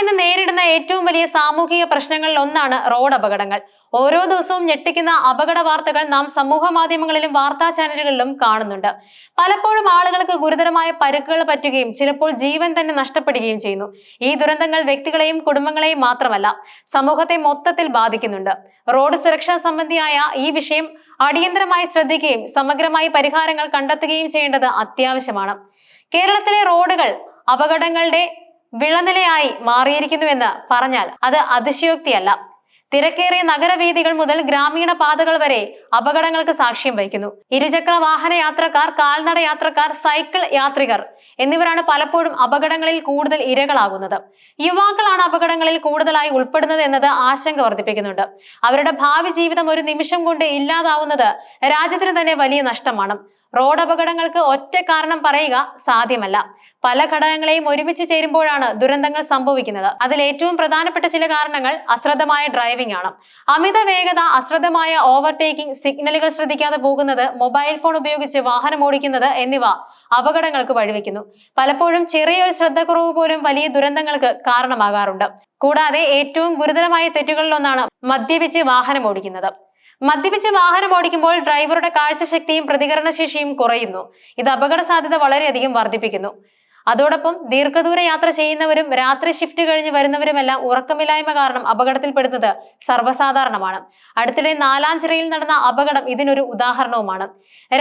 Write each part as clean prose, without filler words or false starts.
ഇന്ന് നേരിടുന്ന ഏറ്റവും വലിയ സാമൂഹിക പ്രശ്നങ്ങളിൽ ഒന്നാണ് റോഡ് അപകടങ്ങൾ. ഓരോ ദിവസവും ഞെട്ടിക്കുന്ന അപകട വാർത്തകൾ നാം സമൂഹ മാധ്യമങ്ങളിലും വാർത്താ ചാനലുകളിലും കാണുന്നുണ്ട്. പലപ്പോഴും ആളുകൾക്ക് ഗുരുതരമായ പരുക്കുകൾ പറ്റുകയും ചിലപ്പോൾ ജീവൻ തന്നെ നഷ്ടപ്പെടുകയും ചെയ്യുന്നു. ഈ ദുരന്തങ്ങൾ വ്യക്തികളെയും കുടുംബങ്ങളെയും മാത്രമല്ല, സമൂഹത്തെ മൊത്തത്തിൽ ബാധിക്കുന്നുണ്ട്. റോഡ് സുരക്ഷാ സംബന്ധിയായ ഈ വിഷയം അടിയന്തരമായി ശ്രദ്ധിക്കുകയും സമഗ്രമായി പരിഹാരങ്ങൾ കണ്ടെത്തുകയും ചെയ്യേണ്ടത് അത്യാവശ്യമാണ്. കേരളത്തിലെ റോഡുകൾ അപകടങ്ങളുടെ വിളനിലയായി മാറിയിരിക്കുന്നുവെന്ന് പറഞ്ഞാൽ അത് അതിശയോക്തിയല്ല. തിരക്കേറിയ നഗരവീഥികൾ മുതൽ ഗ്രാമീണ പാതകൾ വരെ അപകടങ്ങൾക്ക് സാക്ഷ്യം വഹിക്കുന്നു. ഇരുചക്ര വാഹന യാത്രക്കാർ, കാൽനട യാത്രക്കാർ, സൈക്കിൾ യാത്രികർ എന്നിവരാണ് പലപ്പോഴും അപകടങ്ങളിൽ കൂടുതൽ ഇരകളാകുന്നത്. യുവാക്കളാണ് അപകടങ്ങളിൽ കൂടുതലായി ഉൾപ്പെടുന്നത് എന്നത് ആശങ്ക വർദ്ധിപ്പിക്കുന്നുണ്ട്. അവരുടെ ഭാവി ജീവിതം ഒരു നിമിഷം കൊണ്ട് ഇല്ലാതാവുന്നത് രാജ്യത്തിന് തന്നെ വലിയ നഷ്ടമാണ്. റോഡ് അപകടങ്ങൾക്ക് ഒറ്റ കാരണം പറയുക സാധ്യമല്ല. പല ഘടകങ്ങളെയും ഒരുമിച്ച് ചേരുമ്പോഴാണ് ദുരന്തങ്ങൾ സംഭവിക്കുന്നത്. അതിൽ ഏറ്റവും പ്രധാനപ്പെട്ട ചില കാരണങ്ങൾ അശ്രദ്ധമായ ഡ്രൈവിംഗ് ആണ്. അമിത വേഗത, അശ്രദ്ധമായ ഓവർടേക്കിംഗ്, സിഗ്നലുകൾ ശ്രദ്ധിക്കാതെ പോകുന്നത്, മൊബൈൽ ഫോൺ ഉപയോഗിച്ച് വാഹനം ഓടിക്കുന്നത് എന്നിവ അപകടങ്ങൾക്ക് വഴിവെക്കുന്നു. പലപ്പോഴും ചെറിയൊരു ശ്രദ്ധക്കുറവ് പോലും വലിയ ദുരന്തങ്ങൾക്ക് കാരണമാകാറുണ്ട്. കൂടാതെ ഏറ്റവും ഗുരുതരമായ തെറ്റുകളിലൊന്നാണ് മദ്യപിച്ച് വാഹനം ഓടിക്കുന്നത്. മദ്യപിച്ച് വാഹനം ഓടിക്കുമ്പോൾ ഡ്രൈവറുടെ കാഴ്ചശക്തിയും പ്രതികരണശേഷിയും കുറയുന്നു. ഇത് അപകട സാധ്യത വളരെയധികം വർദ്ധിപ്പിക്കുന്നു. അതോടൊപ്പം ദീർഘദൂര യാത്ര ചെയ്യുന്നവരും രാത്രി ഷിഫ്റ്റ് കഴിഞ്ഞ് വരുന്നവരുമെല്ലാം ഉറക്കമില്ലായ്മ കാരണം അപകടത്തിൽപ്പെടുന്നത് സർവ്വസാധാരണമാണ്. അടുത്തിടെ നാലാഞ്ചിറയിൽ നടന്ന അപകടം ഇതിനൊരു ഉദാഹരണവുമാണ്.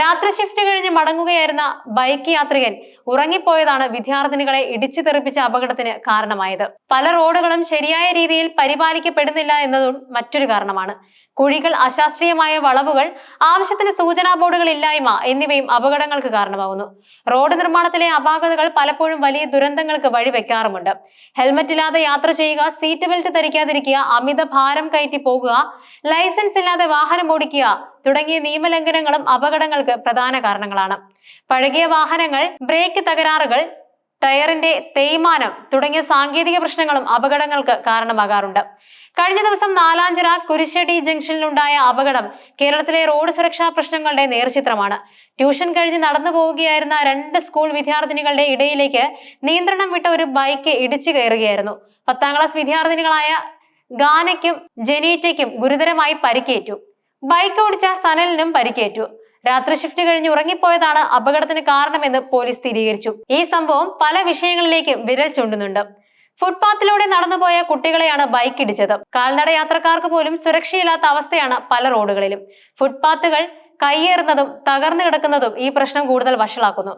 രാത്രി ഷിഫ്റ്റ് കഴിഞ്ഞ് മടങ്ങുകയായിരുന്ന ബൈക്ക് യാത്രികൻ ഉറങ്ങിപ്പോയതാണ് വിദ്യാർത്ഥിനികളെ ഇടിച്ചു തെറിപ്പിച്ച അപകടത്തിന് കാരണമായത്. പല റോഡുകളും ശരിയായ രീതിയിൽ പരിപാലിക്കപ്പെടുന്നില്ല എന്നതും മറ്റൊരു കാരണമാണ്. കുഴികൾ, അശാസ്ത്രീയമായ വളവുകൾ, ആവശ്യത്തിന് സൂചനാ ബോർഡുകൾ ഇല്ലായ്മ എന്നിവയും അപകടങ്ങൾക്ക് കാരണമാകുന്നു. റോഡ് നിർമ്മാണത്തിലെ അപാകതകൾ പലപ്പോഴും വലിയ ദുരന്തങ്ങൾക്ക് വഴിവെക്കാറുമുണ്ട്. ഹെൽമറ്റ് ഇല്ലാതെ യാത്ര ചെയ്യുക, സീറ്റ് ബെൽറ്റ് ധരിക്കാതിരിക്കുക, അമിത ഭാരം കയറ്റി പോകുക, ലൈസൻസ് ഇല്ലാതെ വാഹനം ഓടിക്കുക തുടങ്ങിയ നിയമലംഘനങ്ങളും അപകടങ്ങൾക്ക് പ്രധാന കാരണങ്ങളാണ്. പഴകിയ വാഹനങ്ങൾ, ബ്രേക്ക് തകരാറുകൾ, ടയറിന്റെ തേയ്മാനം തുടങ്ങിയ സാങ്കേതിക പ്രശ്നങ്ങളും അപകടങ്ങൾക്ക് കാരണമാകാറുണ്ട്. കഴിഞ്ഞ ദിവസം നാലാഞ്ചിറ കുരിശ്ശടി ജംഗ്ഷനിലുണ്ടായ അപകടം കേരളത്തിലെ റോഡ് സുരക്ഷാ പ്രശ്നങ്ങളുടെ നേർചിത്രമാണ്. ട്യൂഷൻ കഴിഞ്ഞ് നടന്നു പോവുകയായിരുന്ന 2 സ്കൂൾ വിദ്യാർത്ഥിനികളുടെ ഇടയിലേക്ക് നിയന്ത്രണം വിട്ട ഒരു ബൈക്ക് ഇടിച്ചു കയറുകയായിരുന്നു. 10ാം ക്ലാസ് വിദ്യാർത്ഥിനികളായ ഗാനയ്ക്കും ജനീറ്റയ്ക്കും ഗുരുതരമായി പരിക്കേറ്റു. ബൈക്ക് ഓടിച്ച സനലിനും പരിക്കേറ്റു. രാത്രി ഷിഫ്റ്റ് കഴിഞ്ഞ് ഉറങ്ങിപ്പോയതാണ് അപകടത്തിന് കാരണമെന്ന് പോലീസ് സ്ഥിരീകരിച്ചു. ഈ സംഭവം പല വിഷയങ്ങളിലേക്കും വിരൽ ചൂണ്ടുന്നുണ്ട്. ഫുട്പാത്തിലൂടെ നടന്നുപോയ കുട്ടികളെയാണ് ബൈക്ക് ഇടിച്ചത്. കാൽനട യാത്രക്കാർക്ക് പോലും സുരക്ഷയില്ലാത്ത അവസ്ഥയാണ് പല റോഡുകളിലും. ഫുട്പാത്തുകൾ കയ്യേറുന്നതും തകർന്നു കിടക്കുന്നതും ഈ പ്രശ്നം കൂടുതൽ വഷളാക്കുന്നു.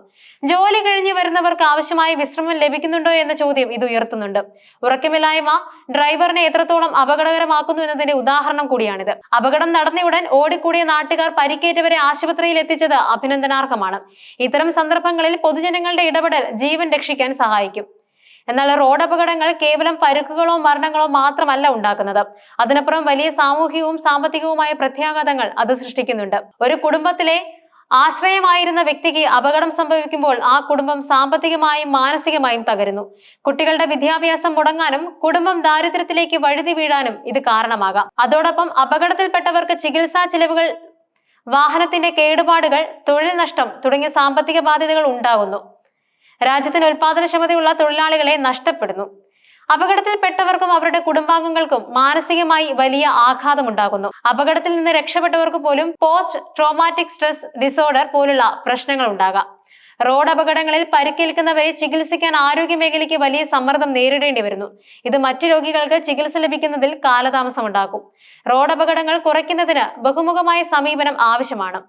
ജോലി കഴിഞ്ഞ് വരുന്നവർക്ക് ആവശ്യമായ വിശ്രമം ലഭിക്കുന്നുണ്ടോ എന്ന ചോദ്യം ഇത് ഉയർത്തുന്നുണ്ട്. ഉറക്കമില്ലായ്മ ഡ്രൈവറിനെ എത്രത്തോളം അപകടകരമാക്കുന്നു എന്നതിന്റെ ഉദാഹരണം കൂടിയാണിത്. അപകടം നടന്നയുടൻ ഓടിക്കൂടിയ നാട്ടുകാർ പരിക്കേറ്റവരെ ആശുപത്രിയിൽ എത്തിച്ചത് അഭിനന്ദനാർഹമാണ്. ഇത്തരം സന്ദർഭങ്ങളിൽ പൊതുജനങ്ങളുടെ ഇടപെടൽ ജീവൻ രക്ഷിക്കാൻ സഹായിക്കും. എന്നാൽ റോഡ് അപകടങ്ങൾ കേവലം പരുക്കുകളോ മരണങ്ങളോ മാത്രമല്ല ഉണ്ടാക്കുന്നത്. അതിനപ്പുറം വലിയ സാമൂഹികവും സാമ്പത്തികവുമായ പ്രത്യാഘാതങ്ങൾ അത് സൃഷ്ടിക്കുന്നുണ്ട്. ഒരു കുടുംബത്തിലെ ആശ്രയമായിരുന്ന വ്യക്തിക്ക് അപകടം സംഭവിക്കുമ്പോൾ ആ കുടുംബം സാമ്പത്തികമായും മാനസികമായും തകരുന്നു. കുട്ടികളുടെ വിദ്യാഭ്യാസം മുടങ്ങാനും കുടുംബം ദാരിദ്ര്യത്തിലേക്ക് വഴുതി വീഴാനും ഇത് കാരണമാകാം. അതോടൊപ്പം അപകടത്തിൽപ്പെട്ടവർക്ക് ചികിത്സാ ചിലവുകൾ, വാഹനത്തിന്റെ കേടുപാടുകൾ, തൊഴിൽ നഷ്ടം തുടങ്ങിയ സാമ്പത്തിക ബാധ്യതകൾ ഉണ്ടാകുന്നു. രാജ്യത്തിന് ഉൽപാദനക്ഷമതയുള്ള തൊഴിലാളികളെ നഷ്ടപ്പെടുന്നു. അപകടത്തിൽപ്പെട്ടവർക്കും അവരുടെ കുടുംബാംഗങ്ങൾക്കും മാനസികമായി വലിയ ആഘാതമുണ്ടാകുന്നു. അപകടത്തിൽ നിന്ന് രക്ഷപ്പെട്ടവർക്ക് പോലും പോസ്റ്റ് ട്രോമാറ്റിക് സ്ട്രെസ് ഡിസോർഡർ പോലുള്ള പ്രശ്നങ്ങൾ ഉണ്ടാകാം. റോഡ് അപകടങ്ങളിൽ പരിക്കേൽക്കുന്നവരെ ചികിത്സിക്കാൻ ആരോഗ്യ മേഖലയ്ക്ക് വലിയ സമ്മർദ്ദം നേരിടേണ്ടി വരുന്നു. ഇത് മറ്റു രോഗികൾക്ക് ചികിത്സ ലഭിക്കുന്നതിൽ കാലതാമസം ഉണ്ടാക്കും. റോഡ് അപകടങ്ങൾ കുറയ്ക്കുന്നതിന് ബഹുമുഖമായ സമീപനം ആവശ്യമാണ്.